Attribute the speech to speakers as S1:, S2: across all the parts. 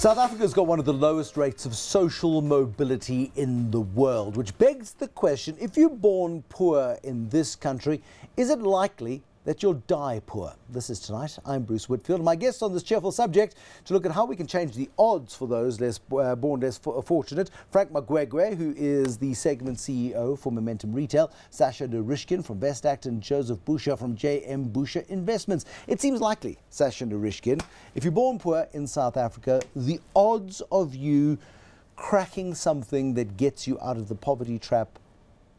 S1: South Africa's got one of the lowest rates of social mobility in the world, which begs the question, if you're born poor in this country, is it likely that you'll die poor? This is Tonight. I'm Bruce Whitfield. My guest on this cheerful subject to look at how we can change the odds for those born less fortunate. Frank Magwegwe, who is the segment CEO for Momentum Retail. Sasha Naryshkine from Vestact and Joseph Busha from JM Busha Investments. It seems likely, Sasha Naryshkine, if you're born poor in South Africa, the odds of you cracking something that gets you out of the poverty trap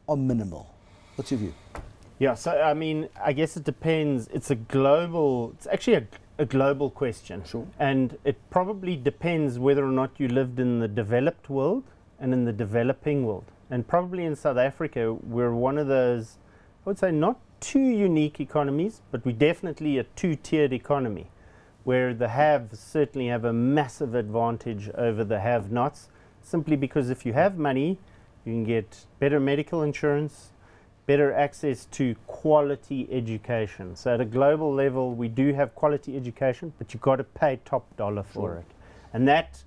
S1: are minimal. What's your view?
S2: Yeah, so I mean, I guess it depends. It's actually a global question.
S1: Sure. And
S2: it probably depends whether or not you lived in the developed world and in the developing world. And probably in South Africa, we're one of those, I would say, not two unique economies, but we definitely a two-tiered economy, where the haves certainly have a massive advantage over the have-nots, simply because if you have money, you can get better medical insurance, better access to quality education. So at a global level, we do have quality education, but you've got to pay top dollar for it. And that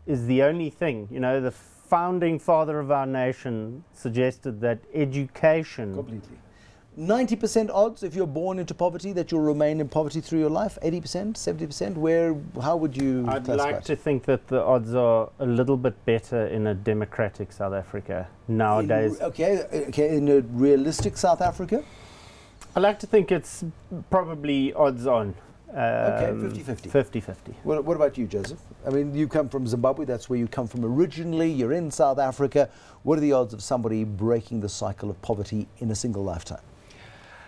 S2: is the only thing. You know, the founding father of our nation suggested that education...
S1: Completely. 90% odds if you're born into poverty that you'll remain in poverty through your life? 80%, 70%? How would you
S2: I'd
S1: classify
S2: like
S1: it?
S2: to think that the odds are a little bit better in a democratic South Africa nowadays.
S1: In a realistic South Africa?
S2: I like to think it's probably odds on.
S1: Okay, 50-50.
S2: 50-50.
S1: What about you, Joseph? I mean, you come from Zimbabwe, that's where you come from originally, you're in South Africa. What are the odds of somebody breaking the cycle of poverty in a single lifetime?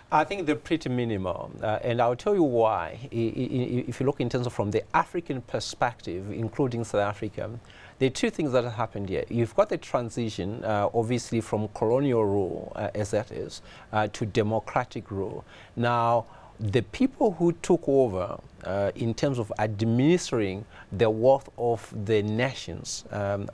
S3: I think they're pretty minimal, and I'll tell you why. If you look in terms of from the African perspective, including South Africa, there are two things that have happened here. You've got the transition, obviously, from colonial rule, as that is, to democratic rule. Now, the people who took over in terms of administering the wealth of the nations,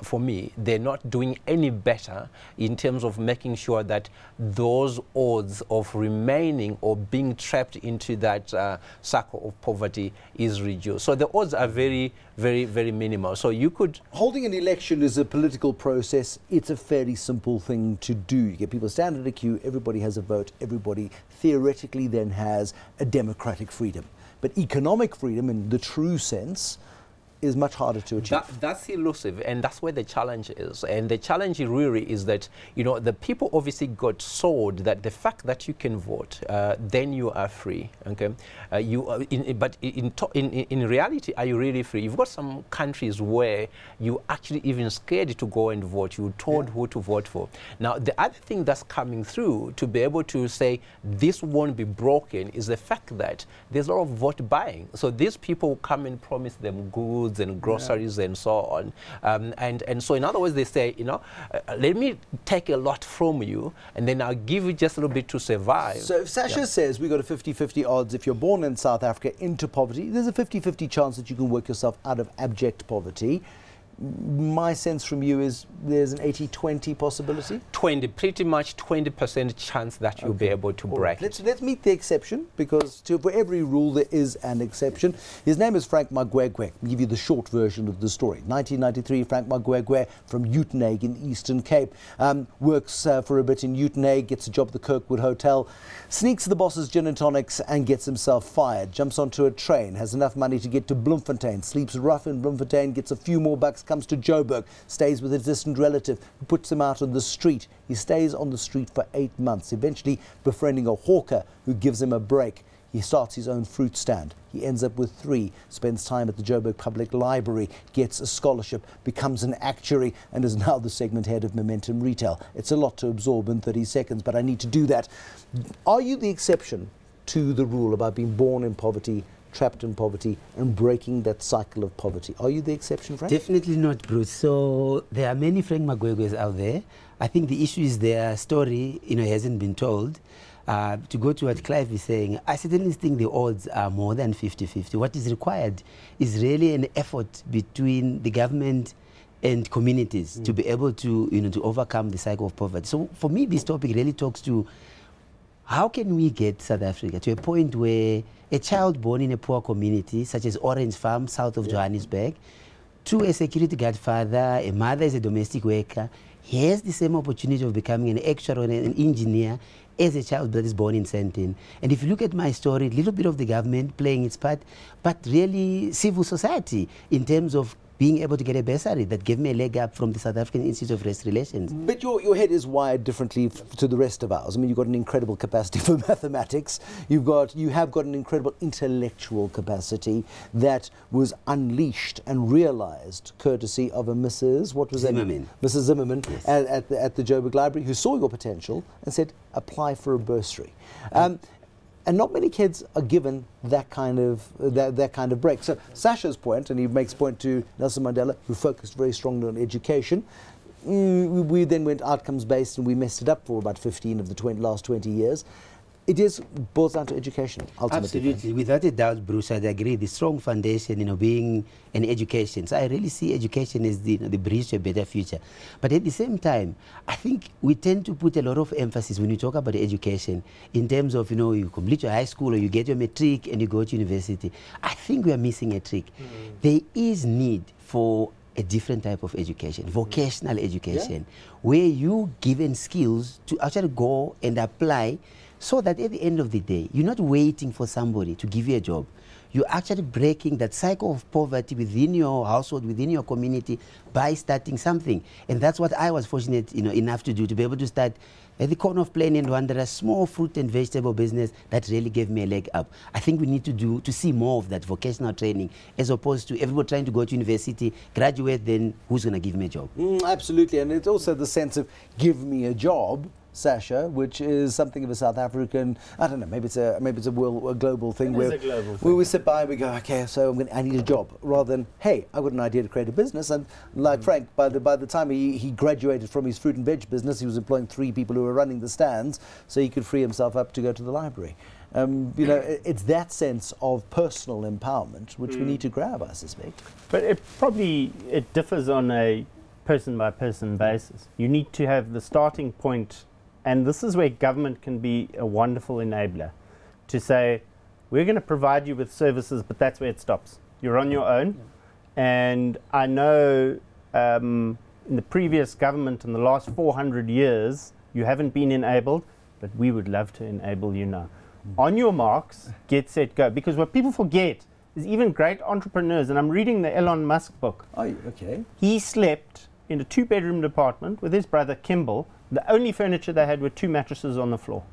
S3: for me, they're not doing any better in terms of making sure that those odds of remaining or being trapped into that cycle of poverty is reduced. So the odds are very, very, very minimal. So you could...
S1: Holding an election is a political process. It's a fairly simple thing to do. You get people stand in a queue, everybody has a vote, everybody theoretically then has a democratic freedom. But economic freedom in the true sense is much harder to achieve.
S3: That's elusive, and that's where the challenge is. And the challenge really is that, you know, the people obviously got sold that the fact that you can vote, then you are free. Okay, but in reality, are you really free? You've got some countries where you actually even scared to go and vote. You're told who to vote for. Now, the other thing that's coming through to be able to say this won't be broken is the fact that there's a lot of vote buying. So these people come and promise them goods and groceries and so on, and so in other words they say, you know, let me take a lot from you and then I'll give you just a little bit to survive.
S1: So if Sasha says we got a 50-50 odds if you're born in South Africa into poverty, there's a 50-50 chance that you can work yourself out of abject poverty. My sense from you is there's an 80-20 possibility?
S3: Pretty much 20% chance that you'll be able to break.
S1: Let's meet the exception, because for every rule there is an exception. His name is Frank Magwegwe. I'll give you the short version of the story. 1993, Frank Magwegwe from Uitenhage in Eastern Cape. Works for a bit in Uitenhage, gets a job at the Kirkwood Hotel, sneaks the boss's gin and tonics and gets himself fired. Jumps onto a train, has enough money to get to Bloemfontein, sleeps rough in Bloemfontein, gets a few more bucks, comes to Joburg, stays with a distant relative who puts him out on the street. He stays on the street for 8 months, eventually befriending a hawker who gives him a break. He starts his own fruit stand. He ends up with 3, spends time at the Joburg Public Library, gets a scholarship, becomes an actuary, and is now the segment head of Momentum Retail. It's a lot to absorb in 30 seconds, but I need to do that. Are you the exception to the rule about being born in poverty, trapped in poverty, and breaking that cycle of poverty? Are you the exception, Frank?
S4: Definitely not, Bruce. So there are many Frank Magwegwes out there. I think the issue is their story, you know, hasn't been told. To go to what Clive is saying, I certainly think the odds are more than 50-50. What is required is really an effort between the government and communities to be able to, you know, to overcome the cycle of poverty. So for me, this topic really talks to how can we get South Africa to a point where a child born in a poor community, such as Orange Farm, south of Johannesburg, to a security guard father, a mother is a domestic worker, has the same opportunity of becoming an actuary or an engineer as a child that is born in Sentin. And if you look at my story, a little bit of the government playing its part, but really civil society in terms of being able to get a bursary that gave me a leg up from the South African Institute of Race Relations.
S1: But your head is wired differently to the rest of ours. I mean, you've got an incredible capacity for mathematics. You have got an incredible intellectual capacity that was unleashed and realized courtesy of a Mrs. What was
S4: Zimmerman.
S1: That? Mrs. Zimmerman,
S4: yes.
S1: at the Joburg Library, who saw your potential and said, apply for a bursary. And not many kids are given that kind of break. So Sasha's point, and he makes point to Nelson Mandela, who focused very strongly on education. We then went outcomes based, and we messed it up for about 15 of the last 20 years. It boils down to education, ultimately.
S4: Absolutely, without a doubt, Bruce, I agree. The strong foundation, being an education. So I really see education as the bridge to a better future. But at the same time, I think we tend to put a lot of emphasis when you talk about education in terms of, you complete your high school or you get your matric and you go to university. I think we are missing a trick. There is need for a different type of education, vocational education, where you given skills to actually go and apply, so that at the end of the day, you're not waiting for somebody to give you a job. You're actually breaking that cycle of poverty within your household, within your community, by starting something. And that's what I was fortunate enough to do, to be able to start at the corner of Plain and Wanderer, a small fruit and vegetable business that really gave me a leg up. I think we need to see more of that vocational training, as opposed to everybody trying to go to university, graduate, then who's going to give me a job?
S1: Absolutely, and it's also the sense of give me a job, Sasha, which is something of a South African, I don't know, maybe it's a global thing.
S2: It is a global thing.
S1: We sit by and we go, okay, so I need a job, rather than, hey, I've got an idea to create a business. And like Frank, by the time he graduated from his fruit and veg business, he was employing 3 people who were running the stands, so he could free himself up to go to the library. It's that sense of personal empowerment which we need to grab, I suspect.
S2: But it differs on a person-by-person basis. You need to have the starting point. And this is where government can be a wonderful enabler, to say, we're going to provide you with services, but that's where it stops. You're on your own. And I know in the previous government in the last 400 years, you haven't been enabled, but we would love to enable you now. On your marks, get set, go. Because what people forget is even great entrepreneurs, and I'm reading the Elon Musk book.
S1: Oh, okay.
S2: He slept in a 2-bedroom apartment with his brother Kimball. The only furniture they had were 2 mattresses on the floor.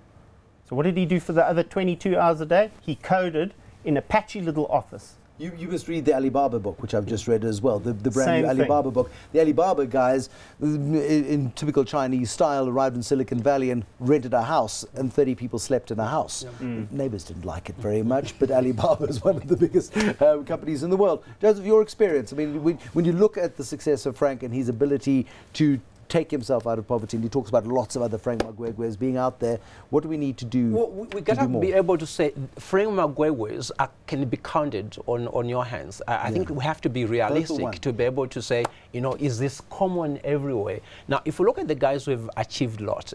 S2: So what did he do for the other 22 hours a day? He coded in a patchy little office.
S1: You must read the Alibaba book, which I've just read as well, the brand
S2: Same
S1: new
S2: thing.
S1: Alibaba book. The Alibaba guys, in typical Chinese style, arrived in Silicon Valley and rented a house, and 30 people slept in a house. Neighbors didn't like it very much, but Alibaba is one of the biggest companies in the world. Joseph, your experience, I mean, when you look at the success of Frank and his ability to take himself out of poverty, and he talks about lots of other Frank Magwegwe's being out there, what do we need to do?
S3: Well, we got to be able to say Frank Magwegwe's can be counted on your hands. I think we have to be realistic to be able to say, is this common everywhere? Now, if we look at the guys who have achieved a lot,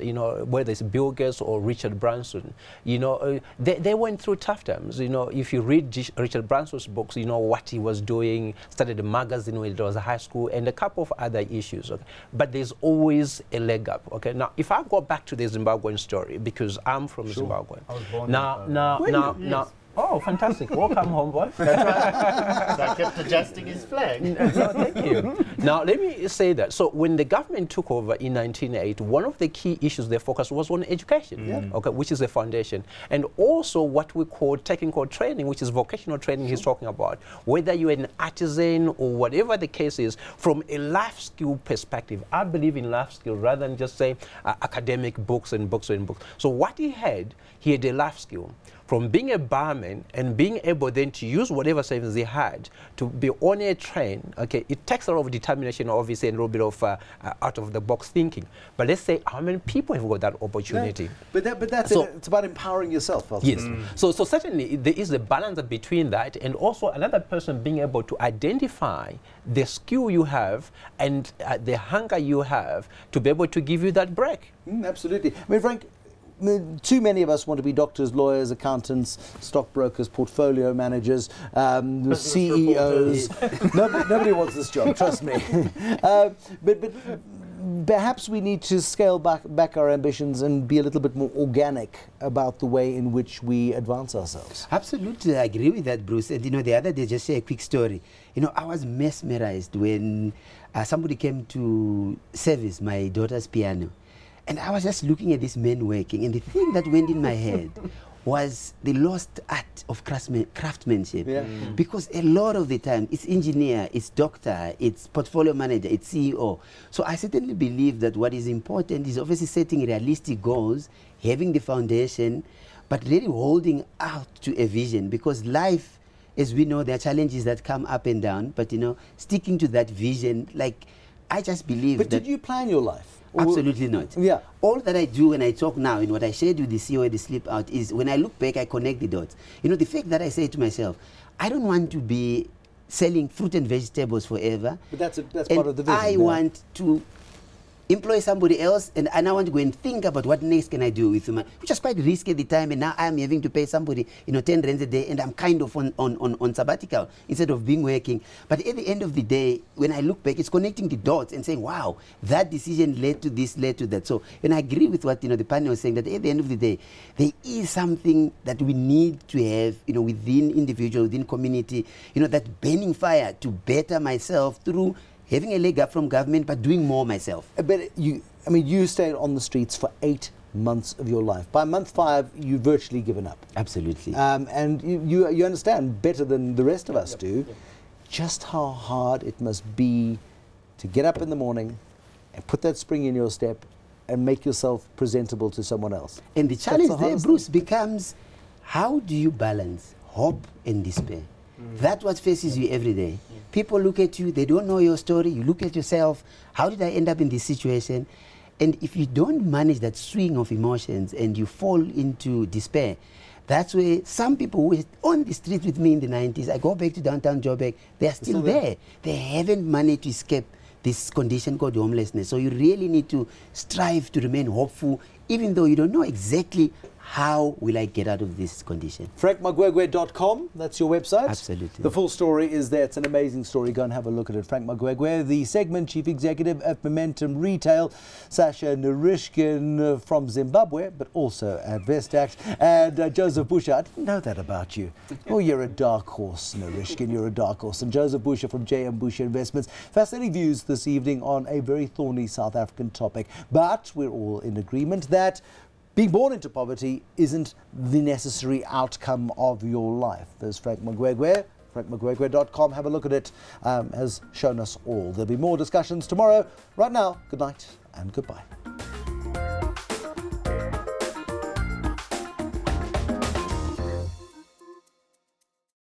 S3: whether it's Bill Gates or Richard Branson, they went through tough times. If you read Richard Branson's books, what he was doing, started a magazine when he was in high school, and a couple of other issues. Okay? But there's always a leg up. Okay. Now, if I go back to the Zimbabwean story, because I'm from Zimbabwe.
S2: I was born
S3: now. Oh, fantastic. Welcome home, boy.
S2: That's right. So I kept adjusting his flag.
S3: No, thank you. Now, let me say that. So when the government took over in 1980, one of the key issues they focused was on education, okay, which is the foundation. And also what we call technical training, which is vocational training he's talking about. Whether you're an artisan or whatever the case is, from a life skill perspective, I believe in life skill rather than just say academic books and books and books. So what he had a life skill. From being a barman and being able then to use whatever savings they had to be on a train, okay, it takes a lot of determination, obviously, and a little bit of out-of-the-box thinking. But let's say how many people have got that opportunity?
S1: No, but that's it. It's about empowering yourself.
S3: Yes. So certainly there is a balance between that and also another person being able to identify the skill you have and the hunger you have to be able to give you that break.
S1: Absolutely. I mean, Frank, too many of us want to be doctors, lawyers, accountants, stockbrokers, portfolio managers, CEOs. Nobody wants this job, trust me. But perhaps we need to scale back our ambitions and be a little bit more organic about the way in which we advance ourselves.
S4: Absolutely, I agree with that, Bruce. And the other day, just share a quick story. I was mesmerized when somebody came to service my daughter's piano. And I was just looking at these men working, and the thing that went in my head was the lost art of craftsmanship. Yeah. Because a lot of the time, it's engineer, it's doctor, it's portfolio manager, it's CEO. So I certainly believe that what is important is obviously setting realistic goals, having the foundation, but really holding out to a vision. Because life, as we know, there are challenges that come up and down, but sticking to that vision, like, I just believe that...
S1: But did you plan your life?
S4: Absolutely not.
S1: Yeah.
S4: All that I do when I talk now, and what I shared with the CEO at the Sleep Out, is when I look back, I connect the dots. The fact that I say to myself, I don't want to be selling fruit and vegetables forever.
S1: But that's part of the vision.
S4: I want to employ somebody else, and I want to go and think about what next can I do with them, which was quite risky at the time, and now I'm having to pay somebody 10 rands a day, and I'm kind of on sabbatical instead of being working. But at the end of the day, when I look back, it's connecting the dots and saying, wow, that decision led to this, led to that. So, and I agree with what the panel was saying, that at the end of the day, there is something that we need to have within individual, within community, that burning fire to better myself through having a leg up from government, but doing more myself.
S1: But you stayed on the streets for 8 months of your life. By month 5, you've virtually given up.
S4: Absolutely.
S1: And you understand better than the rest of us do just how hard it must be to get up in the morning and put that spring in your step and make yourself presentable to someone else.
S4: And the challenge there, Bruce, becomes how do you balance hope and despair? That's what faces you every day. People look at you, they don't know your story, you look at yourself, how did I end up in this situation? And if you don't manage that swing of emotions and you fall into despair, that's where some people who were on the street with me in the 90s, I go back to downtown Joburg, they are still there. They haven't managed to escape this condition called homelessness. So you really need to strive to remain hopeful, even though you don't know exactly how will I get out of this condition.
S1: FrankMagwegwe.com, that's your website?
S4: Absolutely.
S1: The full story is there. It's an amazing story. Go and have a look at it. Frank Magwegwe, the segment chief executive at Momentum Retail. Sasha Naryshkine from Zimbabwe, but also at Vestact. And Joseph Busha. I didn't know that about you. Oh, you're a dark horse, Naryshkine. You're a dark horse. And Joseph Busha from JM Busha Investments. Fascinating views this evening on a very thorny South African topic. But we're all in agreement that being born into poverty isn't the necessary outcome of your life. There's Frank Magwegwe. FrankMagwegwe.com. Have a look at it. Has shown us all. There'll be more discussions tomorrow. Right now, good night and goodbye.